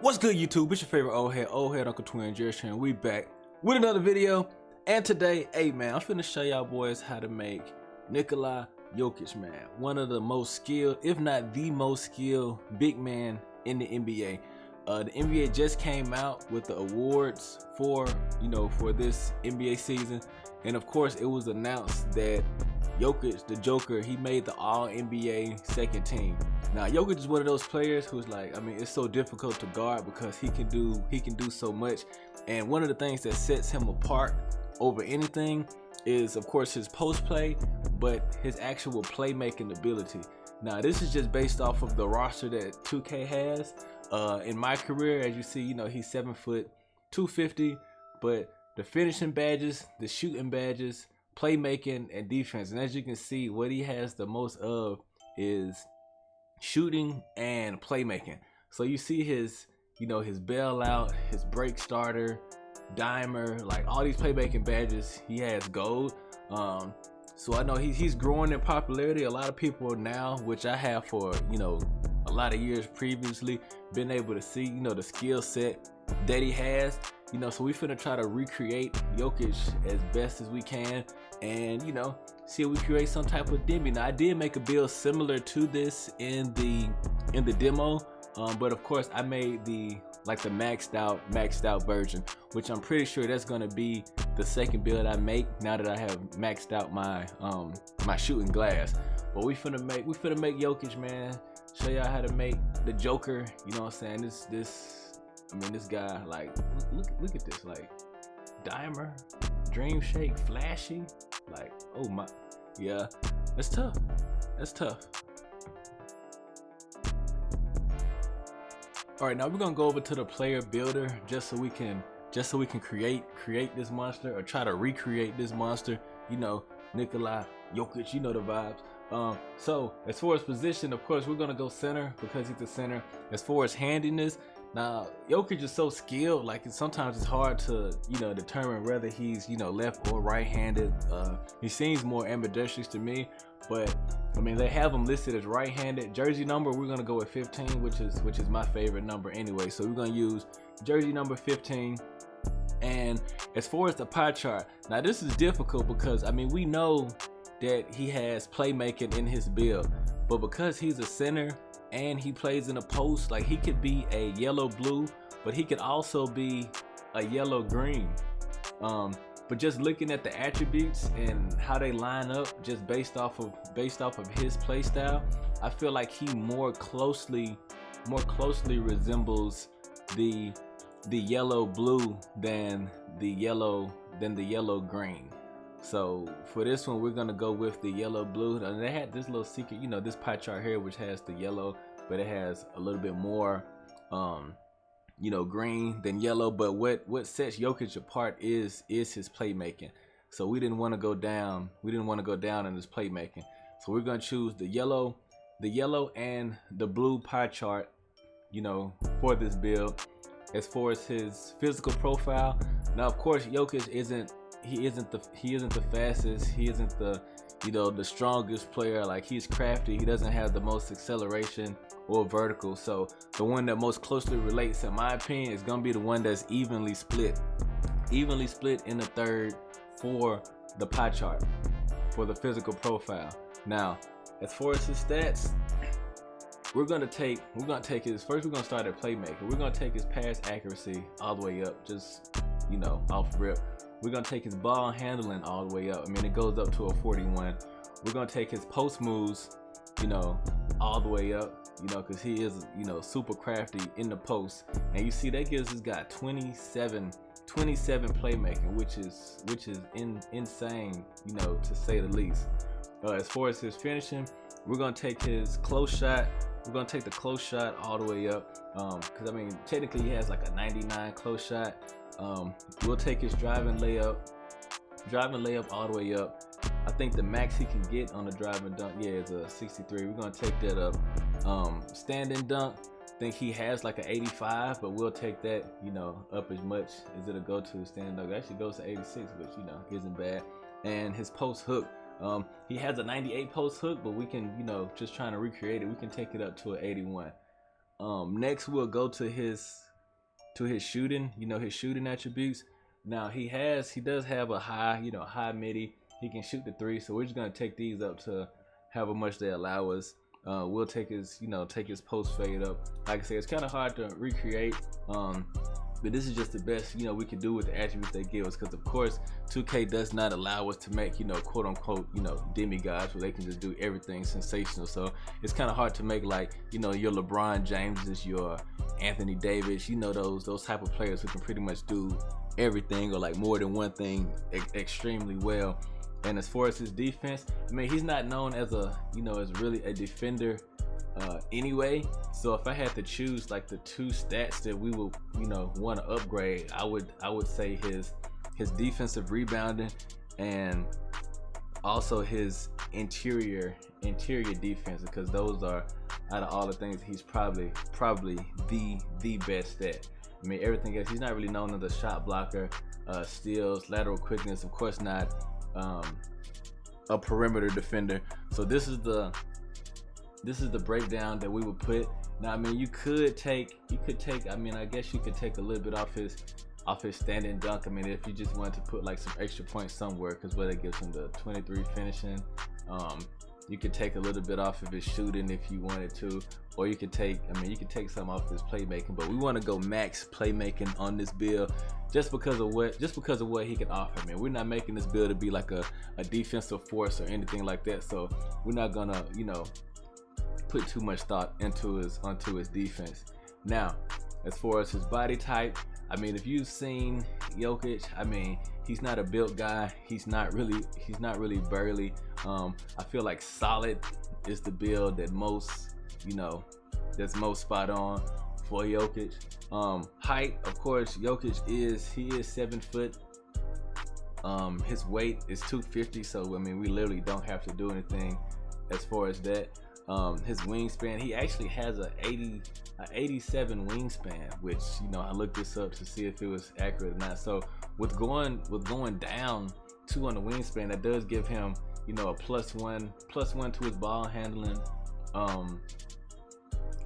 What's good, YouTube? It's your favorite old head Uncle Twin, Jerry, and we back with another video. And today, hey man, I'm finna show y'all boys how to make Nikola Jokic, man, one of the most skilled, if not the most skilled, big man in the NBA. The NBA just came out with the awards for this NBA season, and of course, it was announced that Jokic, the Joker, he made the All-NBA second team. Now, Jokic is one of those players who's like, I mean, it's so difficult to guard because he can do so much. And one of the things that sets him apart over anything is, of course, his post play, but his actual playmaking ability. Now, this is just based off of the roster that 2K has. In my career, as you see, he's 7 foot 250, but the finishing badges, the shooting badges, playmaking, and defense. And as you can see, what he has the most of is shooting and playmaking. So you see his his bailout, his break starter, dimer, like all these playmaking badges, he has gold. So I know he's growing in popularity. A lot of people now, which I have for a lot of years previously, been able to see the skill set that he has. So we finna try to recreate Jokic as best as we can, and see if we create some type of demo. Now, I did make a build similar to this in the demo, but of course I made the maxed out version, which I'm pretty sure that's gonna be the second build I make now that I have maxed out my my shooting glass. But we finna make Jokic, man. Show y'all how to make the Joker. You know what I'm saying? This guy, like, look at this, like, dimer, dream shake, flashy, like, oh my, yeah, that's tough. All right, now we're gonna go over to the player builder just so we can create this monster, or try to recreate this monster. Nikola Jokic, the vibes. So as far as position, of course, we're gonna go center because he's the center. As far as handiness, now Jokic is so skilled, like sometimes it's hard to determine whether he's left or right-handed. He seems more ambidextrous to me, but I mean, they have him listed as right-handed. Jersey number, we're gonna go with 15, which is my favorite number anyway. So we're gonna use jersey number 15. And as far as the pie chart, now this is difficult because I mean, we know that he has playmaking in his build, but because he's a center and he plays in a post, like, he could be a yellow blue, but he could also be a yellow green. But just looking at the attributes and how they line up, just based off of his play style, I feel like he more closely resembles the yellow blue than the yellow green. So for this one, we're gonna go with the yellow blue. And they had this little secret, this pie chart here, which has the yellow, but it has a little bit more green than yellow. But what sets Jokic apart is his playmaking. So we didn't want to go down in this playmaking. So we're gonna choose the yellow and the blue pie chart, for this build. As far as his physical profile, now of course Jokic isn't the fastest, he isn't the strongest player. Like, he's crafty, he doesn't have the most acceleration or vertical. So the one that most closely relates, in my opinion, is gonna be the one that's evenly split in the third for the pie chart for the physical profile. Now, as far as his stats, we're gonna take his first. We're gonna start at playmaker. We're gonna take his pass accuracy all the way up, just off rip. We're gonna take his ball handling all the way up. I mean, it goes up to a 41. We're gonna take his post moves, all the way up, because he is, super crafty in the post. And you see that gives this guy 27 playmaking, which is insane, to say the least. As far as his finishing, we're gonna take his close shot. We're gonna take the close shot all the way up, because I mean, technically he has like a 99 close shot. We'll take his driving layup all the way up. I think the max he can get on the driving dunk, is a 63. We're gonna take that up. Standing dunk, I think he has like an 85, but we'll take that up as much as it'll go to. Standing dunk, it actually goes to 86, which isn't bad. And his post hook, he has a 98 post hook, but we can just trying to recreate it, we can take it up to an 81. Next we'll go to his his shooting, his shooting attributes. Now he does have a high, high midi. He can shoot the three, so we're just gonna take these up to however much they allow us. We'll take his, take his post fade up. Like I said, it's kind of hard to recreate, but this is just the best, we can do with the attributes they give us. Because of course, 2K does not allow us to make, quote unquote, demigods where they can just do everything sensational. So it's kind of hard to make like, your LeBron Jameses, your Anthony Davis, those type of players who can pretty much do everything or like more than one thing extremely well. And as far as his defense, I mean, he's not known as as really a defender anyway. So if I had to choose like the two stats that we would, want to upgrade, I would say his defensive rebounding and also his interior defense, because those are, out of all the things, he's probably the best at. I mean, everything else, he's not really known as a shot blocker, steals, lateral quickness, of course not a perimeter defender. So this is the breakdown that we would put. Now, I mean, you could take, I mean, I guess you could take a little bit off his standing dunk. I mean, if you just wanted to put like some extra points somewhere, because where that gives him the 23 finishing. You could take a little bit off of his shooting if you wanted to, or you could take, you could take some off his playmaking. But we want to go max playmaking on this build, just because of what he can offer. Man, we're not making this build to be like a defensive force or anything like that. So we're not gonna, put too much thought onto his defense. Now, as far as his body type, I mean, if you've seen Jokic, I mean, he's not a built guy. He's not really burly. I feel like solid is the build that most, that's most spot on for Jokic. Height, of course, Jokic is 7 foot. His weight is 250, so I mean, we literally don't have to do anything as far as that. His wingspan, he actually has a 87 wingspan, which, I looked this up to see if it was accurate or not. So with going down 2 on the wingspan, that does give him, a plus one to his ball handling.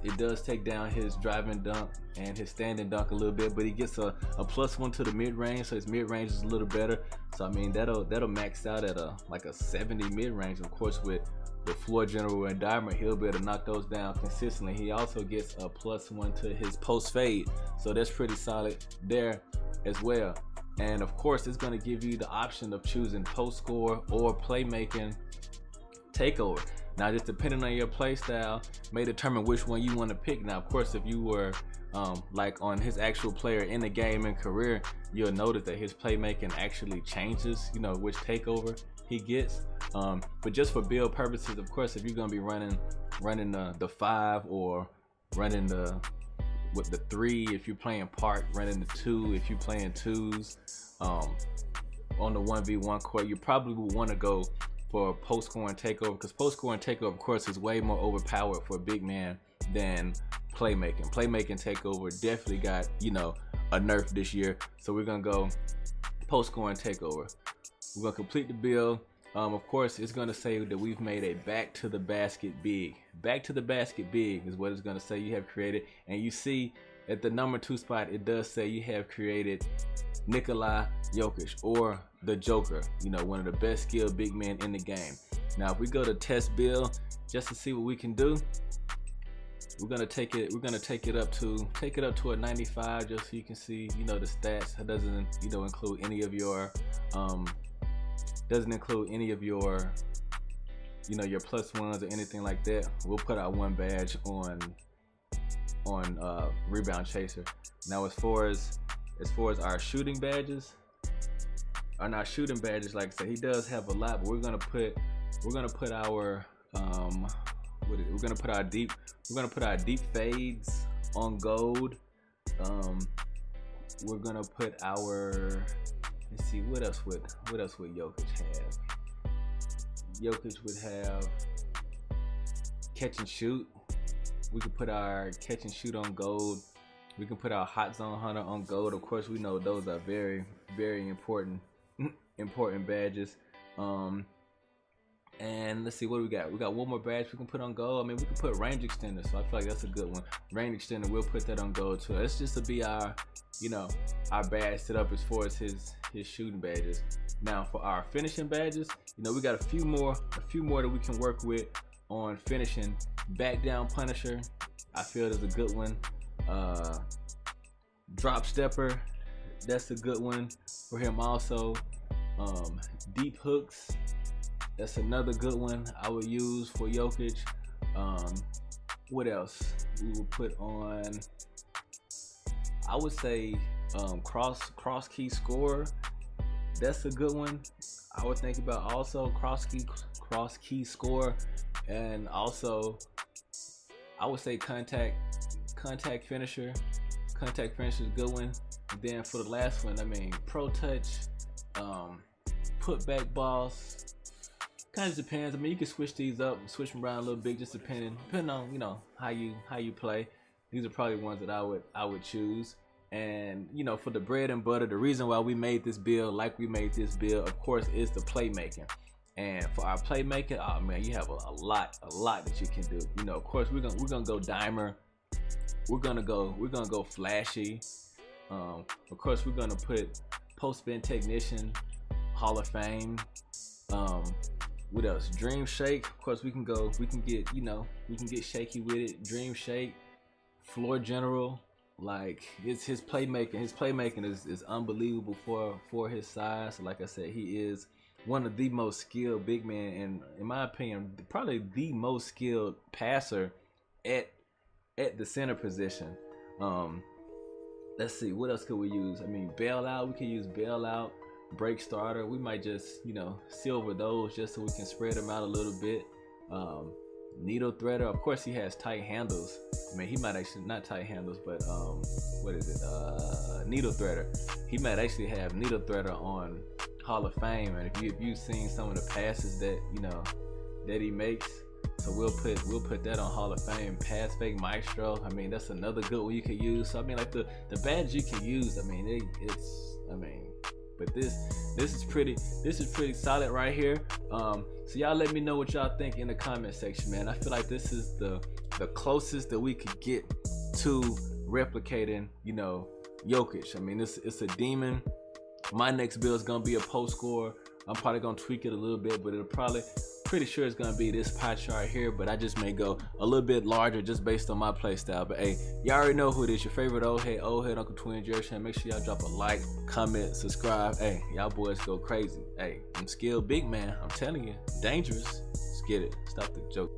It does take down his driving dunk and his standing dunk a little bit, but he gets a +1 to the mid-range, so his mid-range is a little better. So I mean, that'll max out at like a 70 mid-range. Of course, with floor general environment, he'll be able to knock those down consistently. He also gets a +1 to his post fade, so that's pretty solid there as well. And of course, it's going to give you the option of choosing post score or playmaking takeover. Now, just depending on your play style, may determine which one you want to pick. Now, of course, if you were like on his actual player in the game and career, you'll notice that his playmaking actually changes, which takeover he gets. But just for build purposes, of course, if you're gonna be running the 5 or running the 3, if you're playing park, running the 2 if you're playing 2s on the 1v1 court, you probably would want to go for post scoring takeover, because post scoring takeover, of course, is way more overpowered for a big man than playmaking. Playmaking takeover definitely got a nerf this year, so we're gonna go post scoring takeover. We're gonna complete the build. Of course, it's gonna say that we've made a back to the basket big. Back to the basket big is what it's gonna say you have created. And you see at the number 2 spot, it does say you have created Nikola Jokic, or the Joker, one of the best skilled big men in the game. Now, if we go to test build just to see what we can do, we're gonna take it up to a 95, just so you can see, the stats. It doesn't, include any of your your +1s or anything like that. We'll put our 1 badge on rebound chaser. Now, as far as our shooting badges, like I said, he does have a lot, but we're gonna put our deep fades on gold. We're gonna put our, let's see, what else would Jokic have? Jokic would have catch and shoot. We could put our catch and shoot on gold. We can put our hot zone hunter on gold. Of course, we know those are very, very important badges. And let's see what we got. We got one more badge we can put on gold. I mean, we can put range extender, so I feel like that's a good one. Range extender, we'll put that on gold too. That's just to be our, you know, our badge set up as far as his shooting badges. Now for our finishing badges, you know, we got a few more that we can work with on finishing. Back down Punisher, I feel is a good one. Drop stepper, that's a good one for him also. Deep hooks, that's another good one I would use for Jokic. What else we will put on? I would say cross key score. That's a good one. I would think about also cross key score, and also I would say contact finisher. Contact finisher is a good one. And then for the last one, I mean pro touch, put back balls. Kind of depends. I mean, you can switch these up, switch them around a little bit, just depending on, you know, how you play. These are probably ones that I would choose. And you know, for the bread and butter, the reason why we made this build like we made this build, of course, is the playmaking. And for our playmaking, oh man, you have a lot that you can do. You know, of course, we're gonna go dimer. We're gonna go flashy. Of course, we're gonna put post spin technician, Hall of Fame. What else? Dream shake. Of course, we can get, you know, we can get shaky with it. Dream shake, floor general. Like, it's his playmaking is unbelievable for his size. Like I said, he is one of the most skilled big men, and in my opinion, probably the most skilled passer at the center position. Let's see, what else could we use? I mean, bailout, we can use bailout, break starter. We might just, you know, silver those just so we can spread them out a little bit. Needle threader, of course, he has tight handles. I mean, he might actually, not tight handles, but what is it? Needle threader. He might actually have needle threader on Hall of Fame. And if you've seen some of the passes that, you know, that he makes, so we'll put that on Hall of Fame. Pass fake maestro. I mean, that's another good one you could use. So I mean, like the badge you can use. I mean, but this is pretty solid right here. So y'all let me know what y'all think in the comment section, man. I feel like this is the closest that we could get to replicating, you know, Jokic. I mean, it's a demon. My next build is gonna be a post score. I'm probably gonna tweak it a little bit, but pretty sure it's gonna be this pie chart here, but I just may go a little bit larger just based on my play style. But hey, y'all already know who it is. Your favorite old head Uncle Twin Jerry. Make sure y'all drop a like, comment, subscribe. Hey, y'all boys go crazy. Hey, I'm skilled big man. I'm telling you, dangerous. Let's get it. Stop the joke.